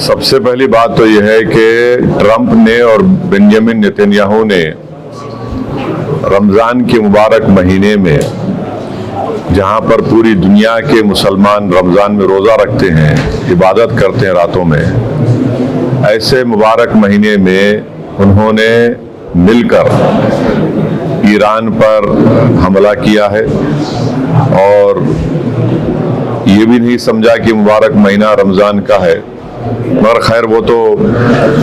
सबसे पहली बात तो यह है कि ट्रंप ने और बेंजामिन नेतन्याहू ने रमज़ान के मुबारक महीने में, जहां पर पूरी दुनिया के मुसलमान रमज़ान में रोज़ा रखते हैं, इबादत करते हैं रातों में, ऐसे मुबारक महीने में उन्होंने मिलकर ईरान पर हमला किया है और ये भी नहीं समझा कि मुबारक महीना रमज़ान का है। मगर खैर, वो तो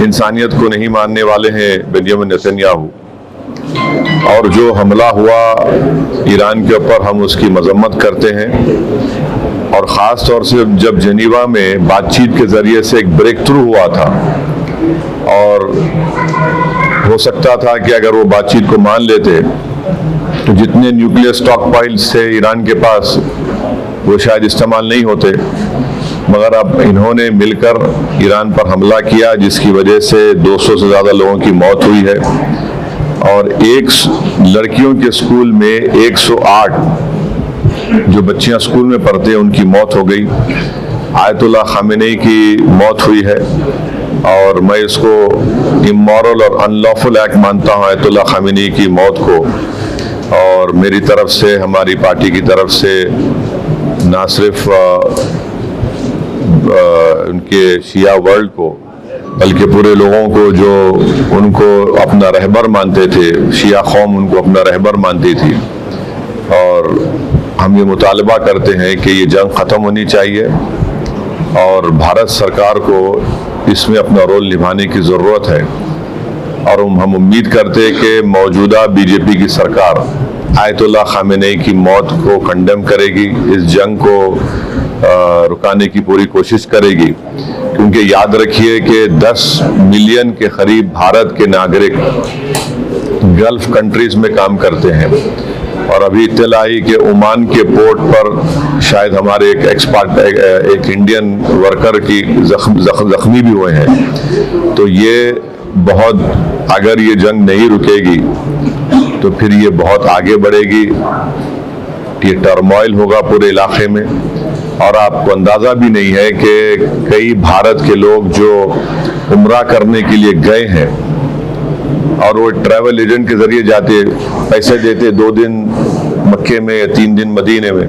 इंसानियत को नहीं मानने वाले हैं बेंजामिन नेतन्याहू, और जो हमला हुआ ईरान के ऊपर हम उसकी मजम्मत करते हैं। और ख़ास तौर से जब जेनीवा में बातचीत के ज़रिए से एक ब्रेक थ्रू हुआ था, और हो सकता था कि अगर वो बातचीत को मान लेते तो जितने न्यूक्लियर स्टॉक पाइल्स थे ईरान के पास वो शायद इस्तेमाल नहीं होते। मगर अब इन्होंने मिलकर ईरान पर हमला किया, जिसकी वजह से 200 से ज़्यादा लोगों की मौत हुई है और लड़कियों के स्कूल में 108 जो बच्चियां स्कूल में पढ़ते हैं उनकी मौत हो गई। आयतुल्लाह खामेनी की मौत हुई है और मैं इसको इमोरल और अनलॉफुल एक्ट मानता हूँ आयतुल्लाह खामेनी की मौत को। और मेरी तरफ से, हमारी पार्टी की तरफ से ना सिर्फ उनके शिया वर्ल्ड को बल्कि पूरे लोगों को जो उनको अपना रहबर मानते थे, शिया कौम उनको अपना रहबर मानती थी, और हम ये मुतालबा करते हैं कि ये जंग ख़त्म होनी चाहिए और भारत सरकार को इसमें अपना रोल निभाने की ज़रूरत है। और हम उम्मीद करते हैं कि मौजूदा बीजेपी की सरकार आयतुल्लाह खामेनी की मौत को कंडेम करेगी, इस जंग को रुकाने की पूरी कोशिश करेगी, क्योंकि याद रखिए कि 10 मिलियन के करीब भारत के नागरिक गल्फ कंट्रीज में काम करते हैं। और अभी इत्तला आई कि ओमान के पोर्ट पर शायद हमारे एक इंडियन वर्कर की जख्मी भी हुए हैं। तो ये बहुत, अगर ये जंग नहीं रुकेगी तो फिर ये बहुत आगे बढ़ेगी, ये टर्मोइल होगा पूरे इलाके में। और आपको अंदाज़ा भी नहीं है कि कई भारत के लोग जो उम्रा करने के लिए गए हैं और वो ट्रैवल एजेंट के ज़रिए जाते, पैसे देते 2 दिन मक्के में या 3 दिन मदीने में,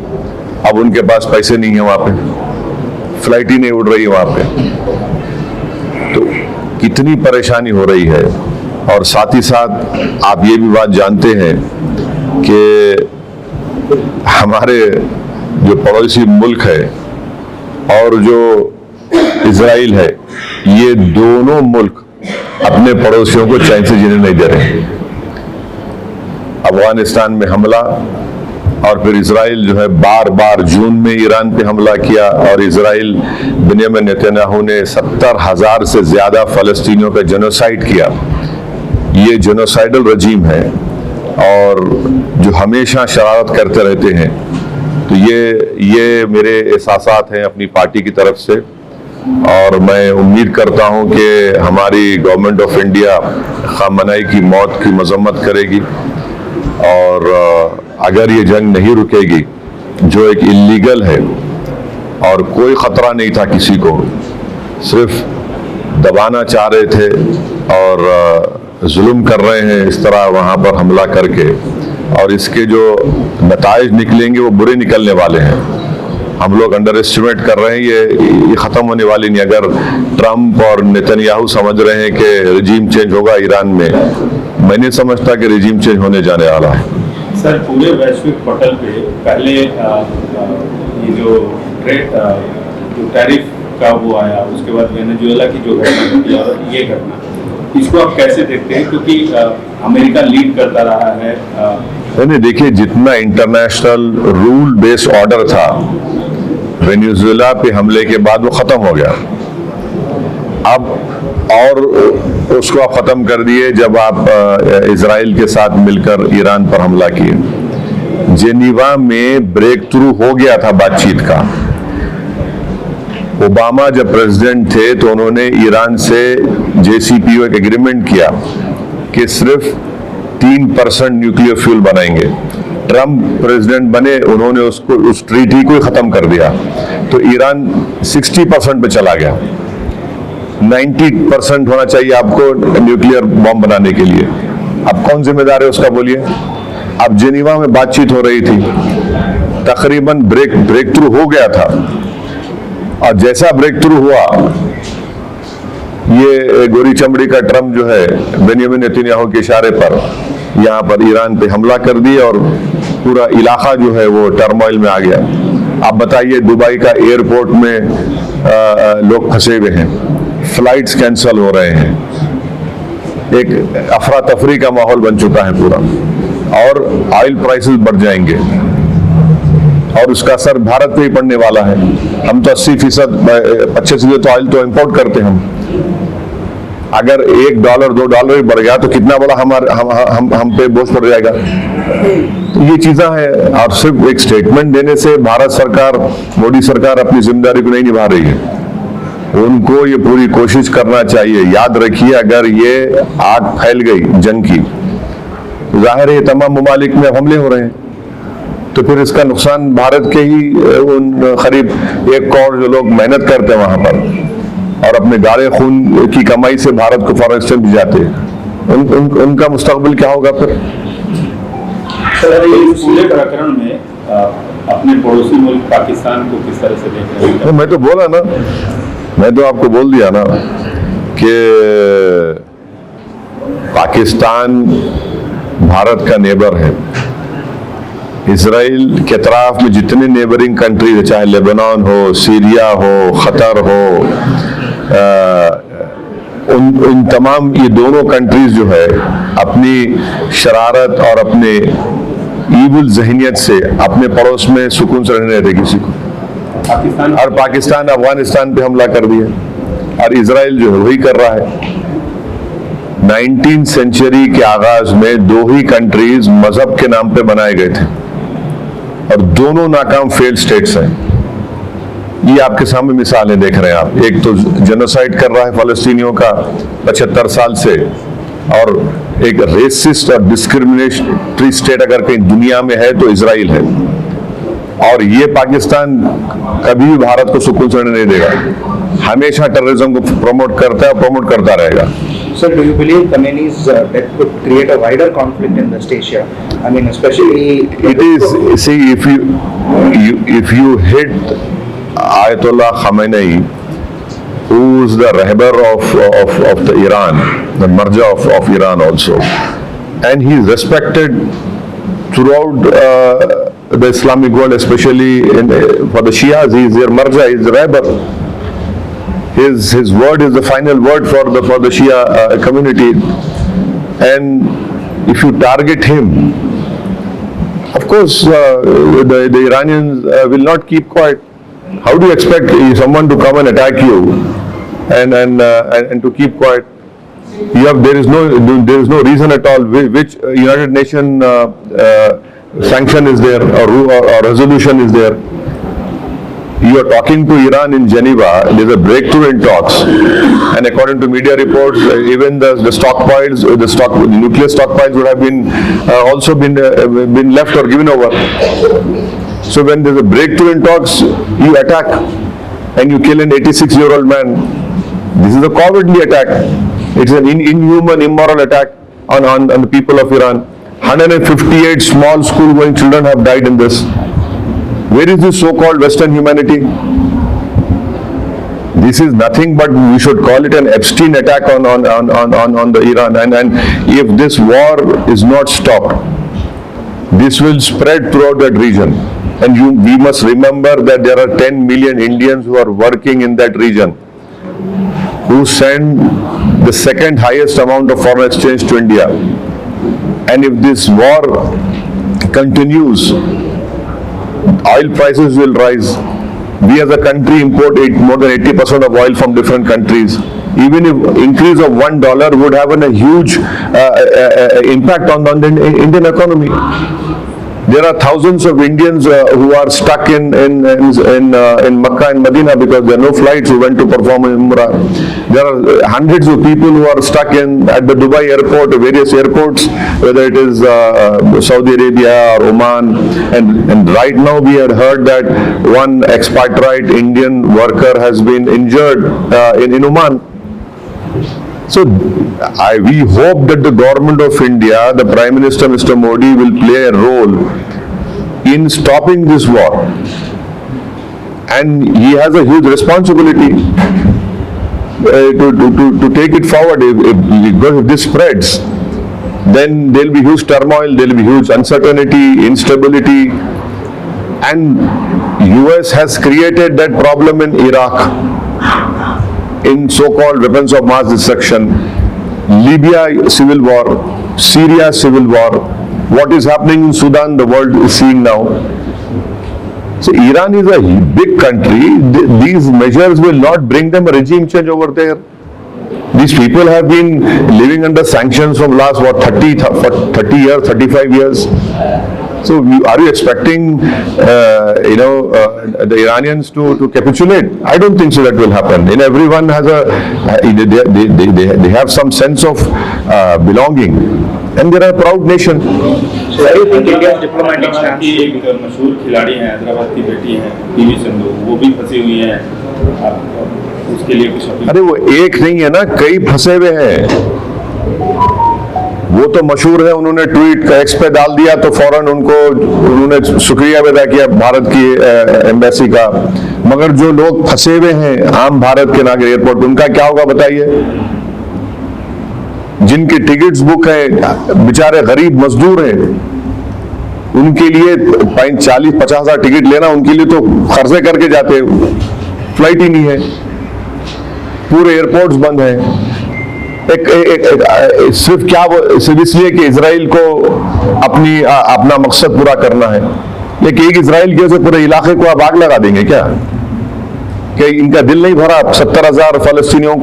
अब उनके पास पैसे नहीं है, वहाँ पे फ्लाइट ही नहीं उड़ रही वहाँ पे। तो कितनी परेशानी हो रही है। और साथ ही साथ आप ये भी बात जानते हैं कि हमारे जो पड़ोसी मुल्क है और जो इजराइल है, ये दोनों मुल्क अपने पड़ोसियों को चैन से जीने नहीं दे रहे। अफगानिस्तान में हमला, और फिर इजराइल जो है बार बार जून में ईरान पे हमला किया, और इजराइल बेंजामिन नेतन्याहू ने 70,000 से ज़्यादा फ़लस्तीनियों का जेनोसाइड किया। ये जेनोसाइडल रजीम है और जो हमेशा शरारत करते रहते हैं। तो ये मेरे एहसासात हैं अपनी पार्टी की तरफ से, और मैं उम्मीद करता हूं कि हमारी गवर्नमेंट ऑफ इंडिया खामनेई की मौत की मजम्मत करेगी। और अगर ये जंग नहीं रुकेगी, जो एक इल्लीगल है और कोई ख़तरा नहीं था किसी को, सिर्फ दबाना चाह रहे थे और जुल्म कर रहे हैं इस तरह वहाँ पर हमला करके, और इसके जो नताइज निकलेंगे वो बुरे निकलने वाले हैं। हम लोग अंडर एस्टिमेट कर रहे हैं, ये ख़त्म होने वाली नहीं। अगर ट्रंप और नेतन्याहू समझ रहे हैं कि रिजीम चेंज होगा ईरान में, मैं नहीं समझता कि रिजीम चेंज होने जाने वाला है। सर, पूरे वैश्विक पटल पे पहले ये जो टैरिफ का वो आया, उसके बाद वेनेजुएला की जो घटना और ये घटना, इसको आप कैसे देखते हैं? क्योंकि अमेरिका लीड करता रहा है। नहीं, देखिए, जितना इंटरनेशनल रूल बेस्ड ऑर्डर था वेनेजुएला पे हमले के बाद वो ख़त्म हो गया। अब और उसको आप ख़त्म कर दिए जब आप इजराइल के साथ मिलकर ईरान पर हमला किए। जेनीवा में ब्रेक थ्रू हो गया था बातचीत का। ओबामा जब प्रेसिडेंट थे तो उन्होंने ईरान से JCPOA एक एग्रीमेंट किया कि सिर्फ 3% न्यूक्लियर फ्यूल बनाएंगे। ट्रंप प्रेसिडेंट बने, उन्होंने उस ट्रीटी को ही ख़त्म कर दिया, तो ईरान 60% पे चला गया। 90% होना चाहिए आपको न्यूक्लियर बॉम्ब बनाने के लिए। अब कौन जिम्मेदार है उसका बोलिए? अब जेनीवा में बातचीत हो रही थी, तकरीबन ब्रेक थ्रू हो गया था, और जैसा ब्रेक थ्रू हुआ, ये गोरी चमड़ी का ट्रम्प जो है बेंजामिन नेतन्याहू के इशारे पर यहाँ पर ईरान पे हमला कर दिया और पूरा इलाका जो है वो टर्मोइल में आ गया। आप बताइए, दुबई का एयरपोर्ट में लोग फंसे हुए हैं, फ्लाइट्स कैंसल हो रहे हैं, एक अफरा तफरी का माहौल बन चुका है पूरा, और ऑयल प्राइसेस बढ़ जाएंगे और उसका असर भारत पे ही पड़ने वाला है। हम तो 80% 25% तो ऑयल तो इंपोर्ट करते हैं हम। अगर $1 $2 भी बढ़ गया तो कितना बड़ा हम पे बोझ पड़ जाएगा। तो ये चीज़ें हैं, और सिर्फ एक स्टेटमेंट देने से भारत सरकार, मोदी सरकार अपनी जिम्मेदारी को नहीं निभा रही है। उनको ये पूरी कोशिश करना चाहिए। याद रखिए, अगर ये आग फैल गई जंग की, जाहिर है तमाम ममालिक में हमले हो रहे हैं, तो फिर इसका नुकसान भारत के ही उन करीब 1 करोड़ जो लोग मेहनत करते हैं वहां पर और अपने गाढ़े खून की कमाई से भारत को फॉरेन एक्सचेंज भी जाते हैं, उनका मुस्तकबिल क्या होगा फिर? सर, इस पूरे प्रकरण में अपने पड़ोसी मुल्क पाकिस्तान को किस तरह से देख रहे हैं? मैं तो बोला ना, मैं तो आपको बोल दिया ना कि पाकिस्तान भारत का नेबर है। इसराइल के तरफ में जितने नेबरिंग कंट्रीज है, चाहे लेबनान हो, सीरिया हो, खतर हो, उन तमाम ये दोनों कंट्रीज जो है अपनी शरारत और अपने ईविल जहनियत से अपने पड़ोस में सुकून से रहने देते किसी को। पाकिस्तान अफगानिस्तान पे हमला कर दिया और इसराइल जो है वही कर रहा है। 19वीं सेंचुरी के आगाज में 2 ही कंट्रीज मजहब के नाम पे बनाए गए थे और दोनों नाकाम फेल्ड स्टेट्स हैं। ये आपके सामने मिसालें देख रहे हैं आप। एक तो जेनोसाइड कर रहा है फलस्तीनियों का 75 साल से, और एक रेसिस्ट और डिस्क्रिमिनेटरी स्टेट अगर कहीं दुनिया में है तो इसराइल है, और ये पाकिस्तान कभी भी भारत को सुकून से नहीं देगा, हमेशा टेररिज्म को प्रमोट करता है, प्रमोट करता रहेगा। Sir, do you believe Khamenei's death could create a wider conflict in West Asia? I mean, especially it is. See, if you hit Ayatollah Khamenei, who is the Rahbar of the Iran, the Marja of Iran also, and he is respected throughout the Islamic world, especially for the Shias. He is their Marja, he is the Rahbar. His word is the final word for the Shia community, and if you target him, of course the Iranians will not keep quiet. How do you expect someone to come and attack you and to keep quiet? There is no reason at all. Which United Nations sanction is there, or resolution is there? You are talking to Iran in Geneva. There is a breakthrough in talks, and according to media reports, even the stockpiles, the nuclear stockpiles would have been also been left or given over. So when there is a breakthrough in talks, you attack and you kill an 86-year-old man. This is a cowardly attack. It is an inhuman, immoral attack on the people of Iran. 158 small school-going children have died in this. Where is this so-called Western humanity? This is nothing but, we should call it an Epstein attack on the Iran. And if this war is not stopped, this will spread throughout that region. And we must remember that there are 10 million Indians who are working in that region, who send the second highest amount of foreign exchange to India. And if this war continues, oil prices will rise. We as a country import more than 80% of oil from different countries. Even if increase of $1 would have a huge impact on the Indian economy. There are thousands of Indians who are stuck in Makkah and Medina because there are no flights who went to perform Umrah. There are hundreds of people who are stuck at the Dubai airport, various airports, whether it is Saudi Arabia or Oman. And right now we had heard that one expatriate Indian worker has been injured in Oman. So we hope that the government of India, the Prime Minister Mr. Modi, will play a role in stopping this war. And he has a huge responsibility to take it forward. If this spreads, then there will be huge turmoil, there will be huge uncertainty, instability. And US has created that problem in Iraq, in so-called weapons of mass destruction, Libya civil war, Syria civil war, what is happening in Sudan, the world is seeing now. So Iran is a big country. These measures will not bring them a regime change over there. These people have been living under sanctions from last 30 years, 35 years. So are you expecting the Iranians to capitulate? I don't think so that will happen. Everyone has they have some sense of belonging, and they're a proud nation. So I think India's diplomatic stance. की एक मशहूर खिलाड़ी हैं, हैदराबाद की बेटी हैं, PV Sindhu, वो भी फंसी हुई हैं। उसके लिए कुछ अपील? अरे वो एक नहीं है ना, कई फंसे हुए हैं। वो तो मशहूर है, उन्होंने ट्वीट एक्स पे डाल दिया तो फौरन उन्होंने शुक्रिया अदा किया भारत की एम्बेसी का। मगर जो लोग फंसे हुए हैं आम भारत के नागरिक एयरपोर्ट, उनका क्या होगा बताइए? जिनकी टिकट्स बुक है, बेचारे गरीब मजदूर हैं, उनके लिए 40-50 हजार टिकट लेना, उनके लिए तो खर्चे करके जाते, फ्लाइट ही नहीं है, पूरे एयरपोर्ट्स बंद हैं। सिर्फ इसलिए कि इजराइल को अपना मकसद पूरा करना है। लेकिन एक इजराइल की वजह से पूरे इलाके को आप आग लगा देंगे क्या? कि इनका दिल नहीं भरा? 70,000 फलस्तीनियों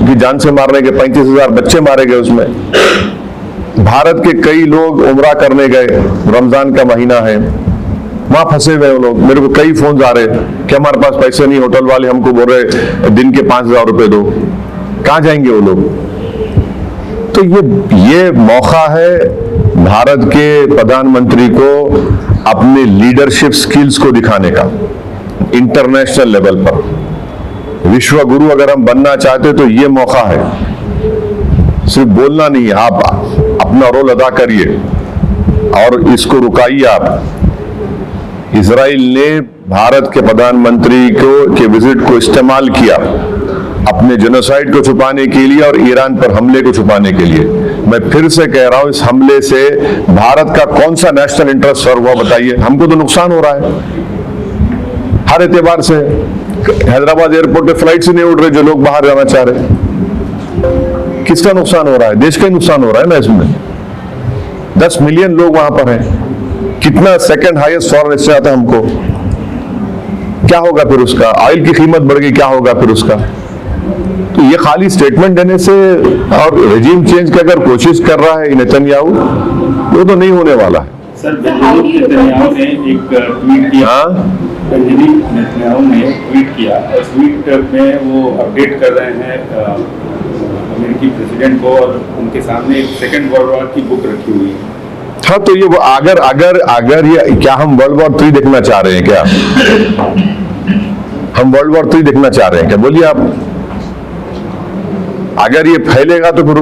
की जान से मारने के, 35,000 बच्चे मारे गए उसमें। भारत के कई लोग उम्रा करने गए, रमजान का महीना है, वहां फंसे हुए लोग। मेरे को कई फोन आ रहे कि हमारे पास पैसे नहीं, होटल वाले हमको बोल रहे दिन के 5,000 रुपए दो। कहां जाएंगे वो लोग? तो ये मौका है भारत के प्रधानमंत्री को अपने लीडरशिप स्किल्स को दिखाने का इंटरनेशनल लेवल पर। विश्व गुरु अगर हम बनना चाहते तो ये मौका है, सिर्फ बोलना नहीं, आप अपना रोल अदा करिए और इसको रुकाइए आप। इजराइल ने भारत के प्रधानमंत्री के विजिट को इस्तेमाल किया अपने जेनोसाइड को छुपाने के लिए और ईरान पर हमले को छुपाने के लिए। मैं फिर से कह रहा हूं, इस हमले से भारत का कौन सा नेशनल इंटरेस्ट सर्व हुआ बताइए? हमको तो नुकसान हो रहा है हर एतबार से। हैदराबाद एयरपोर्ट पे फ्लाइट से नहीं उड़ रहे जो लोग बाहर जाना चाह रहे। किसका नुकसान हो रहा है? देश का ही नुकसान हो रहा है ना इसमें। 10 मिलियन लोग वहां पर हैं। कितना सेकंड हाईएस्ट फॉरेन एक्सचेंज आता है हमको? क्या होगा फिर उसका? ऑयल की कीमत बढ़ गई, क्या होगा फिर उसका? तो ये खाली स्टेटमेंट देने से और रेजिम चेंज की अगर कोशिश कर रहा है नेतन्याहू, वो तो नहीं होने वाला है। सर, नेतन्याहू ने एक ट्वीट किया। नेतन्याहू ने ट्वीट किया, ट्वीट में वो अपडेट कर रहे हैं अमेरिकी प्रेसिडेंट को, और उनके सामने एक सेकेंड वर्ल्ड वॉर की बुक रखी हुई है। हाँ, तो ये अगर ये क्या हम वर्ल्ड वॉर 3 देखना चाह रहे हैं क्या? हम वर्ल्ड वॉर 3 देखना चाह रहे हैं क्या? बोलिए आप। अगर ये फैलेगा तो फिर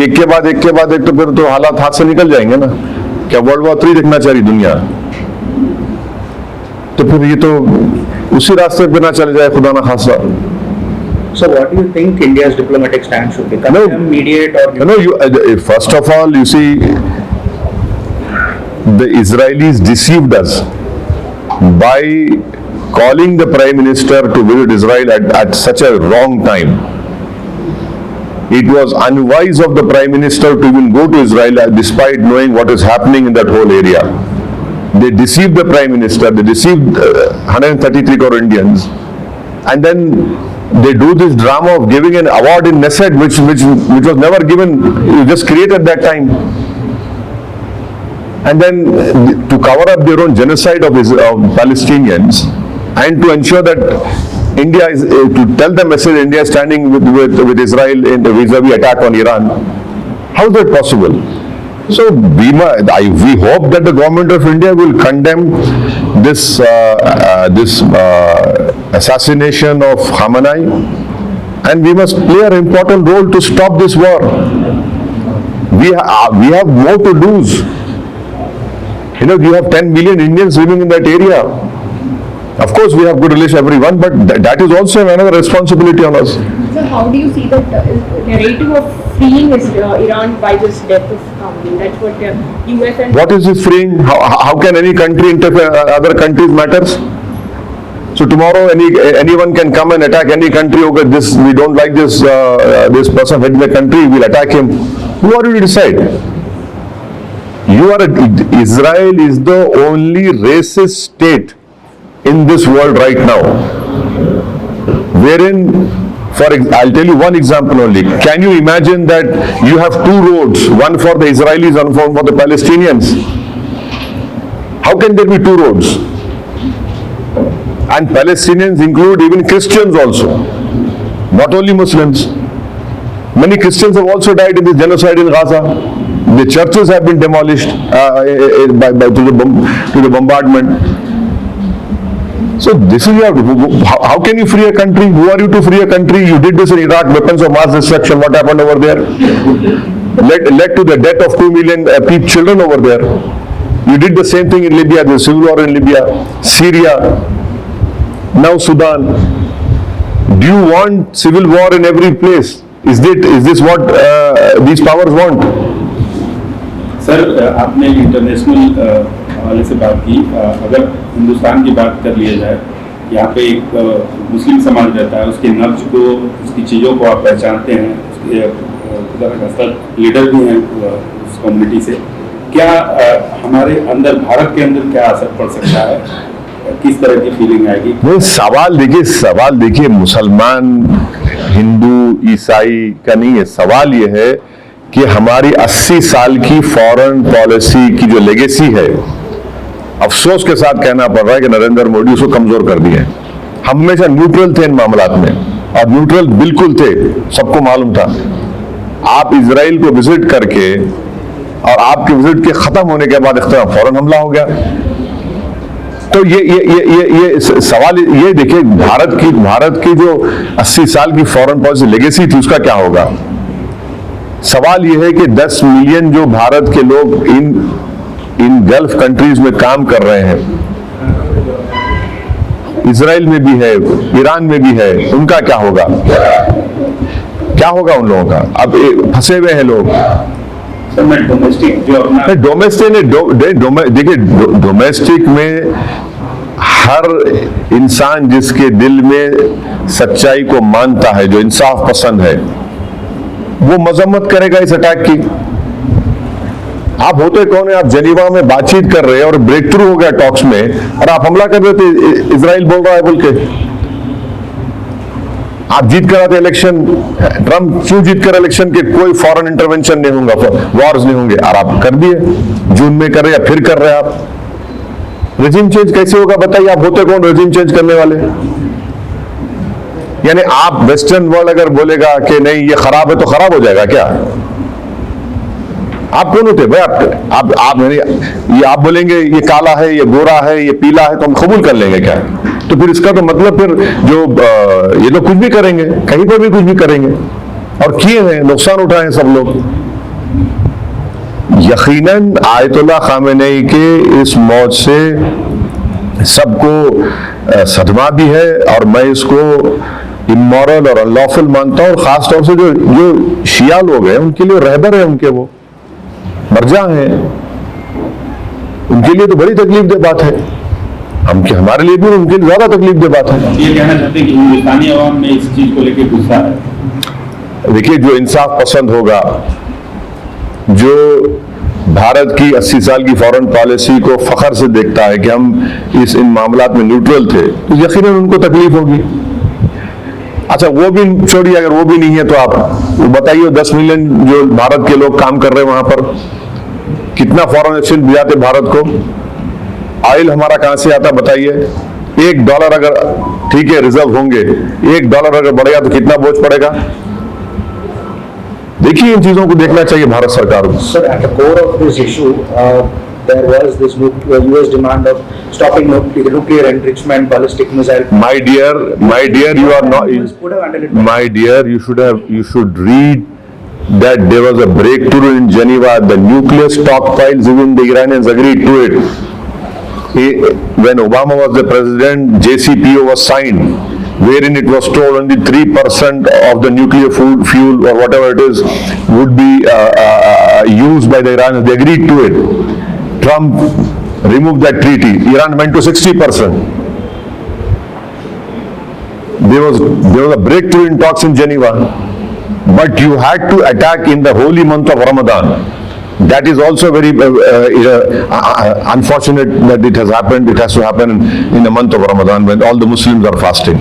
एक के बाद एक तो फिर तो हालात हाथ से निकल जाएंगे ना। क्या वर्ल्ड वॉर 3 देखना चाह रही दुनिया? तो फिर ये तो उसी रास्ते पे ना चले जाए, खुदा ना खासा। So what do you think India's diplomatic stance should be? Condemn, mediate, or first of all, you see, the Israelis deceived us by calling the Prime Minister to visit Israel at such a wrong time. It was unwise of the Prime Minister to even go to Israel despite knowing what is happening in that whole area. They deceived the Prime Minister, they deceived 133 crore Indians, and then they do this drama of giving an award in Knesset which was never given, it just created that time. And then to cover up their own genocide of Palestinians, and to ensure that India is, to tell the message India is standing with Israel in the vis-a-vis attack on Iran. How is that possible? So we hope that the government of India will condemn this assassination of Khamenei and we must play an important role to stop this war. We have more to lose. You know, you have 10 million Indians living in that area. Of course, we have good relations with everyone, but that is also another responsibility on us. So how do you see the narrative of freeing Iran by this death of Khamenei? That's what US and... What is this freeing? How can any country interfere other countries matters? So tomorrow anyone can come and attack any country. Okay, this we don't like this this person heading the country, we'll attack him. Who are you to decide? Israel is the only racist state in this world right now, wherein, I'll tell you one example only. Can you imagine that you have two roads, one for the Israelis and one for the Palestinians? How can there be two roads? And Palestinians include even Christians also, not only Muslims. Many Christians have also died in this genocide in Gaza. The churches have been demolished to the bombardment. So this is how can you free a country? Who are you to free a country? You did this in Iraq, weapons of mass destruction. What happened over there? Led to the death of 2 million children over there. You did the same thing in Libya, the civil war in Libya, Syria, now Sudan. Do you want civil war in every place? Is this what these powers want? Sir, आपने international हवाले से बात की. अगर हिंदुस्तान की बात कर लिया जाए, यहाँ पे एक मुस्लिम समाज रहता है, उसके नब्ज को, उसकी चीज़ों को आप पहचानते हैं, उसके लीडर भी हैं उस कम्युनिटी से. क्या हमारे अंदर, भारत के अंदर क्या असर पड़ सकता है? किस तरह की फीलिंग आएगी? वो सवाल देखिए मुसलमान, हिंदू, ईसाई का नहीं है. सवाल ये है कि हमारी 80 साल की फॉरेन पॉलिसी की जो लेगेसी है, अफसोस के साथ कहना पड़ रहा है कि नरेंद्र मोदी उसको कमजोर कर दिए. हम हमेशा न्यूट्रल थे इन मामलात में, और न्यूट्रल बिल्कुल थे, सबको मालूम था. आप इजराइल को विजिट करके और आपके विजिट के खत्म होने के बाद फौरन हमला हो गया. तो ये सवाल ये देखिए, भारत की जो 80 साल की फॉरेन पॉलिसी लेगेसी थी, उसका क्या होगा? सवाल यह है कि 10 मिलियन जो भारत के लोग इन गल्फ कंट्रीज में काम कर रहे हैं, इजराइल में भी है, ईरान में भी है, उनका क्या होगा? क्या होगा उन लोगों का? अब फंसे हुए हैं लोग. देखिए, डोमेस्टिक में हर इंसान जिसके दिल में सच्चाई को मानता है, जो इंसाफ पसंद है, वो मजम्मत करेगा इस अटैक की. आप होते कौन है? आप जेनीवा में बातचीत कर रहे हैं और ब्रेक थ्रू हो गया टॉक्स में, और आप हमला कर रहे थे. इजराइल बोल रहा है बोल के. आप जीत कर आते इलेक्शन. ट्रंप क्यों जीत कर इलेक्शन के कोई फॉरेन इंटरवेंशन नहीं होगा, वॉर्स नहीं होंगे, और आप कर दिए. जून में कर रहे या फिर कर रहे हैं आप. रेजिम चेंज कैसे होगा बताइए? आप होते कौन रेजिम चेंज करने वाले? यानी आप वेस्टर्न वर्ल्ड अगर बोलेगा कि नहीं ये खराब है तो खराब हो जाएगा क्या? आप कौन होते भाई? आप बोलेंगे ये काला है, ये गोरा है, ये पीला है, तो हम कबूल कर लेंगे क्या? तो फिर इसका तो मतलब फिर जो ये लोग कुछ भी करेंगे, कहीं पर भी कुछ भी करेंगे, और किए हैं, नुकसान उठाए हैं सब लोग. यकीनन आयतुल्लाह खामेनेई के इस मौत से सबको सदमा भी है, और मैं इसको इमोरल और अनलॉफुल मानता हूं. और खास तौर से जो शिया लोग हैं, उनके लिए रहबर है, उनके वो मर्जा हैं, उनके लिए तो बड़ी तकलीफ दे बात है. हमारे लिए भी उनके लिए ज्यादा तकलीफ दे बात है. ये कहना चाहते हैं कि हिंदुस्तानी अवाम में इस चीज को लेकर गुस्सा है. देखिए, जो इंसाफ पसंद होगा, जो भारत की 80 साल की फॉरेन पॉलिसी को फख्र से देखता है कि हम इन मामलात में न्यूट्रल थे, तो यकीनन उनको तकलीफ होगी. अच्छा, वो भी छोड़िए, अगर वो भी नहीं है तो आप वो बताइए, 10 मिलियन जो भारत के लोग काम कर रहे हैं वहां पर, कितना फॉरेन एक्सचेंज भिजाते भारत को? ऑयल हमारा कहां से आता बताइए? $1 अगर ठीक है रिजर्व होंगे, $1 अगर बढ़ेगा तो कितना बोझ पड़ेगा? देखिए, इन चीजों को देखना चाहिए भारत सरकार को. Sir, at the core of this issue, there was this US demand of stopping the nuclear enrichment, ballistic missile. My dear, you are not. US could have handled it better. My dear, you should read that there was a breakthrough in Geneva. The nuclear stockpiles, even the Iranians agreed to it. When Obama was the president, JCPO was signed, wherein it was told only 3% of the nuclear fuel or whatever it is would be used by the Iranians. They agreed to it. Trump removed that treaty. Iran went to 60%. There was a breakthrough in talks in Geneva. But you had to attack in the holy month of Ramadan. That is also very unfortunate that it has happened. It has to happen in the month of Ramadan when all the Muslims are fasting.